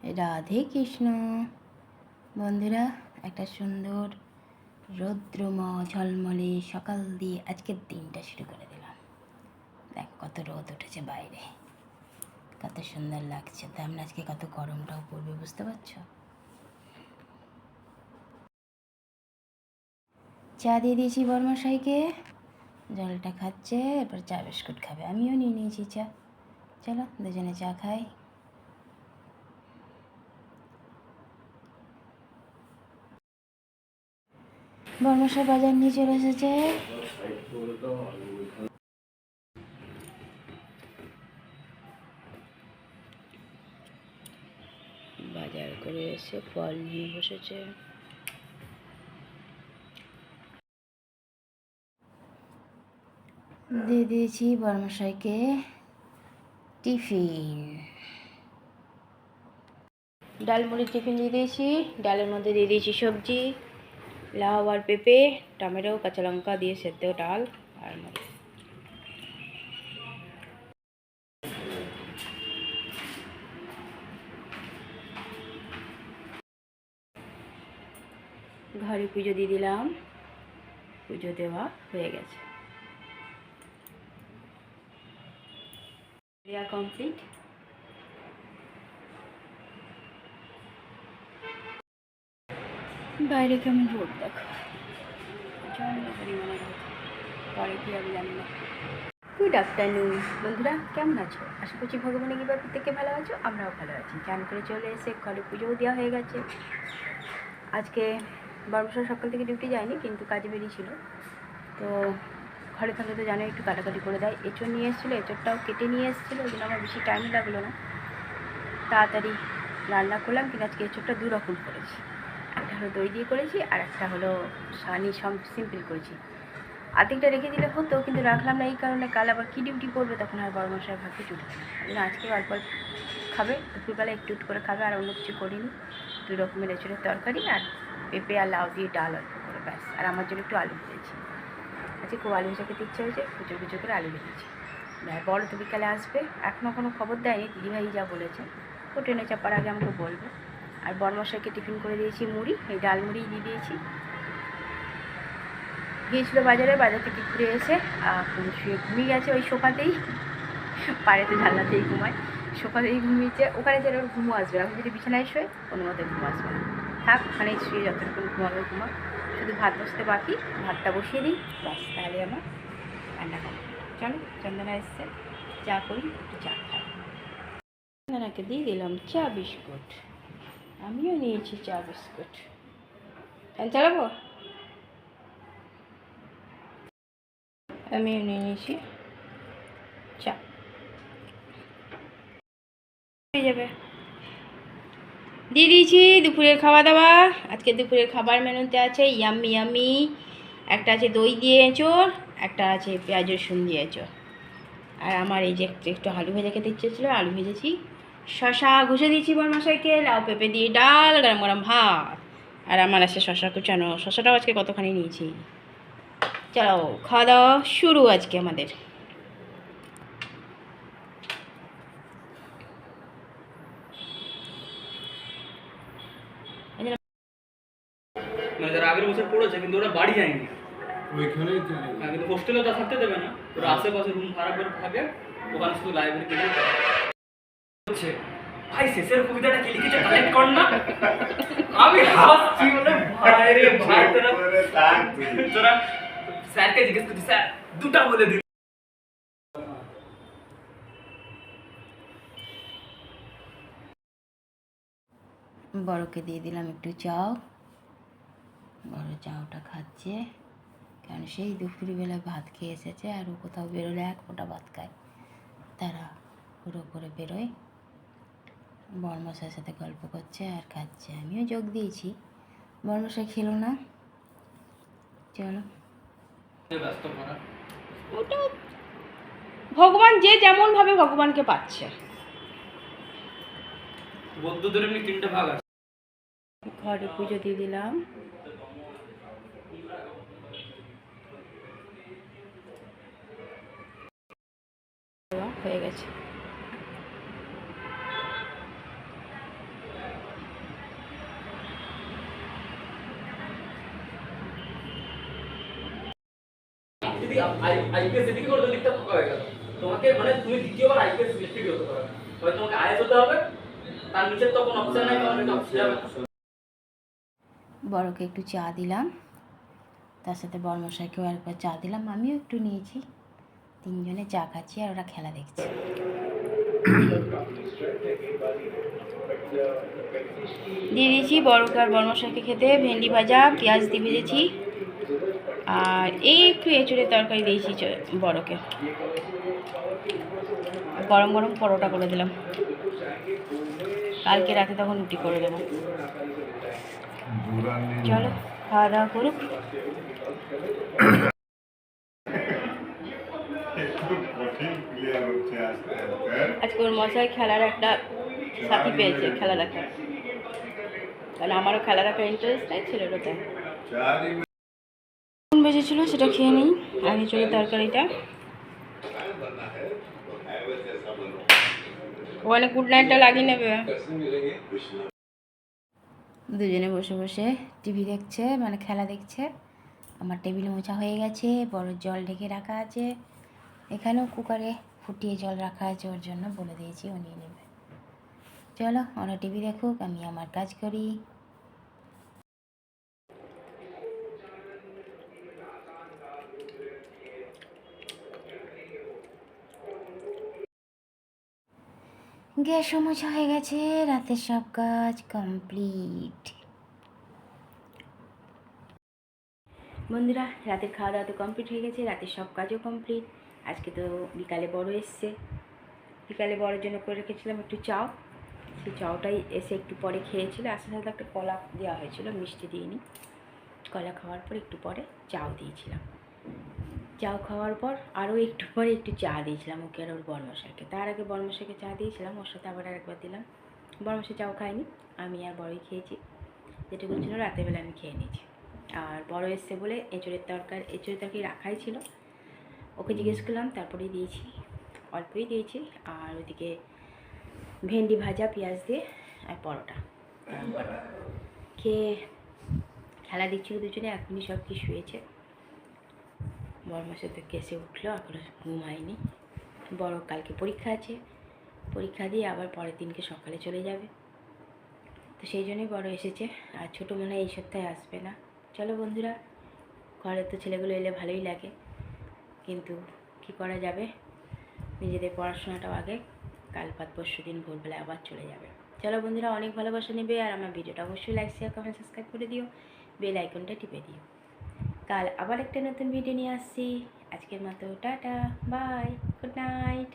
রাধে কৃষ্ণ। বন্ধুরা, একটা সুন্দর রৌদ্রময় ঝলমলে সকাল দিয়ে আজকের দিনটা শুরু করে দিলাম। দেখ কত রোদ উঠেছে বাইরে, কত সুন্দর লাগছে। তেমন আজকে কত গরমটাও পড়বে, বুঝতে পারছো? চা দিয়ে দিয়েছি বর্মশাইকে, জলটা খাচ্ছে, এরপর চা বিস্কুট খাবে। আমিও নিয়ে নিয়েছি চা। চলো দুজনে চা খাই। বর্মশাই বাজার নিয়ে চলে এসেছে। বাজার করে এসে ফল নিয়ে বসেছে। দিয়ে দিয়েছি বর্মশাইকে টিফিন, ডালমুড়ির টিফিন দিয়ে দিয়েছি। ডালের মধ্যে দিয়ে দিয়েছি সবজি, লাউ আর পেঁপে, টমেটো, কাঁচা লঙ্কা দিয়ে সেদ্ধ ডাল আর ঘরে পুজো দিয়ে দিলাম। পুজো দেওয়া হয়ে গেছে, দেওয়া কমপ্লিট। বাইরে কেমন রোদ দেখো, পরে কি আমি জানি না। গুড আফটারনুন বন্ধুরা, কেমন আছো? আশা করছি ভগবানের কৃপায় প্রত্যেকে ভালো আছো, আমরাও ভালো আছি। চান করে চলে এসে ঘরে পুজোও দেওয়া হয়ে গেছে। আজকে বর্মশাই সকাল থেকে ডিউটি যায়নি, কিন্তু কাজে বেরিয়েছিল। তো ঘরে থাকলে তো জানো একটু কাটাকাটি করে দেয়। এঁচড় নিয়ে এসেছিলো, এঁচড়টাও কেটে নিয়ে এসেছিলো, ওই জন্য আমার বেশি টাইম লাগলো না, তাড়াতাড়ি রান্না করলাম। কিন্তু আজকে এঁচড়টা দু রকম করেছি, একটা হলো দই দিয়ে করেছি আর একটা হলো সানি সিম্পল করেছি। আর্ধেকটা রেখে দিলে হতো, কিন্তু রাখলাম না এই কারণে, কাল আবার কী ডিউটি করবে, তখন আর বড়মশাই ভাবতে চুটবে না। ওই জন্য আজকে অল্প অল্প খাবে, দুপুরবেলা একটু করে খাবে, আর অন্য কিছু করিনি। দু রকমের এঁচড়ের তরকারি আর পেঁপে আর লাউ দিয়ে ডাল অল্প করে, ব্যাস। আর আমার জন্য একটু আলু ভেজেছি। আজকে খুব আলু ভেজা খেতে ইচ্ছে হয়েছে, কুচো কুচো করে আলু ভেজেছি। বড় তো বিকালে আসবে, এখনও কোনো খবর দেয়নি। দিদিভাই যা বলেছে ও ট্রেনে চাপার আগে আমাকে বলবে। আর বড়মশাইকে টিফিন করে দিয়েছি মুড়ি, এই ডাল মুড়ি দিয়ে দিয়েছি। গিয়েছিলো বাজারে, বাজার থেকে ঘুরে এসে শুয়ে ঘুমিয়ে গেছে ওই সোফাতেই, পাড়েতে জানলাতেই ঘুমায়, সোফাতেই ঘুমিয়েছে। ওখানে যেন ওর ঘুমো আসবে, এখন যদি বিছানায় শোয় কোনো মতে ঘুম আসবে না। থাক, ওখানেই শুয়ে যতটুকু ঘুমাবে ঘুমাক। শুধু ভাত বসতে বাকি, ভাতটা বসিয়ে দিই, বাস, তাহলে আমার রান্না কমপ্লিট। চলো, চন্দনা এসছে, চা করি, একটু চা খাই। চন্দনাকে দিয়ে দিলাম চা বিস্কুট, আমিও নিয়েছি চা বিস্কুট। ফ্যান চালাবো? আমিও নিয়ে নিয়েছি চা, হয়ে যাবে। দিয়ে দিয়েছি দুপুরের খাওয়া দাওয়া। আজকে দুপুরের খাবার মেনুতে আছে ইয়াম্মি ইয়াম্মি, একটা আছে দই দিয়ে এঁচড়, একটা আছে পেঁয়াজ রসুন দিয়ে এঁচড়। আর আমার এই যে একটু আলু ভেজে খেতে ইচ্ছে ছিল, আলু ভেজেছি। শশা ঘষে দিয়েছি বড়মশাইকে, লাউ পেঁপে দিয়ে ডাল, গরম গরম ভাত। আর আমার আছে শশা কুচানো, শশাটাও আজকে কতখানি নিয়েছি। চলো খাওয়া দাওয়া শুরু আজকে আমাদের। মানে যারা আগের বছর পড়েছে কিন্তু ওরা বাড়ি যায়নি, ওইখানেই কিন্তু হোস্টেলে তো থাকতে দেবে না, ওরা আশেপাশে রুম ভাড়া করে থাকে, ওখানে শুধু লাইব্রেরি থেকে হচ্ছে। ভাই শেষের কবিতাটা কি লিখেছে কালেক্ট কর না, আমি হাসছি বলে ভাই রে ভাই, তোরা স্যারকে জিজ্ঞেস করছি, স্যার দুটা বলে দিন। বড়কে দিয়ে দিলাম একটু চাও, বড় চাওটা খাচ্ছে, কারণ সেই দুপুরবেলা ভাত খেয়ে এসেছে। আর ও কোথাও বেরোলে এক ফোঁটা ভাত খায়, তারা পুরো করে বেরোয়। বড়মশাইয়ের সাথে গল্প করছে আর খাচ্ছে, আমিও যোগ দিয়েছি। বড়মশাই খেলো না। চলো, ওটা ভগবান যে যেমন ভাবে ভগবানকে পাচ্ছে। বৌদ্ধদের এমনি তিনটে ভাগ আছে। ঘরে পুজো দিয়ে দিলাম। হয়ে গেছে। যদি আইপিএস এদিকে করে দুই দিকটা ফাঁকা হয়ে গেল, তোমাকে মানে তুমি দ্বিতীয়বার আইপিএস সিলেক্টেড হতে পারবে, হয় তোমাকে আইএস হতে হবে, তার নিচে তো কোনো অপশন নাই, তোমার এটা অপশন যাবে। বড়কে একটু চা দিলাম, তার সাথে বড়মশাইকেও একবার চা দিলাম, আমিও একটু নিয়েছি। তিনজনে চা খাচ্ছি আর ওরা খেলা দেখছে। দিয়ে দিয়েছি বড়কে আর বড়মশাইকে খেতে ভেন্ডি ভাজা, পেঁয়াজ দিয়ে ভেজেছি, আর এই একটু এঁচড়ের তরকারি দিয়েছি বড়কে। গরম গরম পরোটা করে দিলাম, কালকে রাতে তখন রুটি করে দেবো। চলো খাওয়া দাওয়া করুক। আজকে ওর মশাই খেলার একটা সাথী পেয়েছে, খেলা দেখার, কারণ আমারও খেলা দেখার ইন্টারেস্ট নেই, ছেলেরও তাই। বেজেছিল সেটা খেয়ে নিই, আর এঁচড়ের তরকারিটা। ওখানে গুড নাইটটা লাগিয়ে নেবে। দুজনে বসে বসে টিভি দেখছে, মানে খেলা দেখছে। আমার টেবিল মোছা হয়ে গেছে, বড় জল ঢেকে রাখা আছে, এখানেও কুকারে ফুটিয়ে জল রাখা আছে, ওর জন্য বলে দিয়েছি ও নিয়ে নেবে। চলো ওরা টিভি দেখুক, আমি আমার কাজ করি। গ্যাসও মোছা হয়ে গেছে, রাতের সব কাজ কমপ্লিট। বন্ধুরা, রাতের খাওয়া দাওয়া তো কমপ্লিট হয়ে গেছে, রাতের সব কাজও কমপ্লিট। আজকে তো বিকালে বড় এসছে, বিকালে বড়োর জন্য করে রেখেছিলাম একটু চাও, সেই চাওটাই এসে একটু পরে খেয়েছিল। আসার সাথে একটা কলা দেওয়া হয়েছিল, মিষ্টি দিইনি। কলা খাওয়ার পর একটু পরে চাও দিয়েছিলাম, চাও খাওয়ার পর আরও একটু পরে একটু চা দিয়েছিলাম ওকে আর ওর বড়মশাইকে। তার আগে বড়মশাইকে চা দিয়েছিলাম, ওর সাথে আবার আরেকবার দিলাম। বড়মশাই চাও খায়নি, আমি আর বড়ই খেয়েছি, যেটুকু ছিল রাতেরবেলা আমি খেয়ে নিয়েছি। আর বড় এসছে বলে এঁচড়ের তরকারি রাখাই ছিল, ওকে জিজ্ঞেস করলাম তারপরেই দিয়েছি, অল্পই দিয়েছি। আর ওইদিকে ভেন্ডি ভাজা পেঁয়াজ দিয়ে আর পরোটা খেয়ে খেলা দিচ্ছিল দুজনে। এখনই সব কি শুয়েছে, বড়মাসে তো কেসে উঠলো, এখনো ঘুম হয়নি। বড় কালকে পরীক্ষা আছে, পরীক্ষা দিয়ে আবার পরের দিনকে সকালে চলে যাবে, তো সেই জন্যই বড় এসেছে। আর ছোটো মনে হয় এই সপ্তাহে আসবে না। চলো বন্ধুরা, ঘরে তো ছেলেগুলো এলে ভালোই লাগে, কিন্তু কি করা যাবে, নিজেদের পড়াশোনাটাও আগে, কাল বাদ পরশু দিন ভোরবেলা আবার চলে যাবে। চলো বন্ধুরা, অনেক ভালোবাসা নেবে, আর আমার ভিডিওটা অবশ্যই লাইক শেয়ার কমেন্ট সাবস্ক্রাইব করে দিও, বেল আইকনটা টিপে দিও। কাল আবার একটা নতুন ভিডিও নিয়ে আসছি। আজকের মতো টাটা, বাই, গুড নাইট।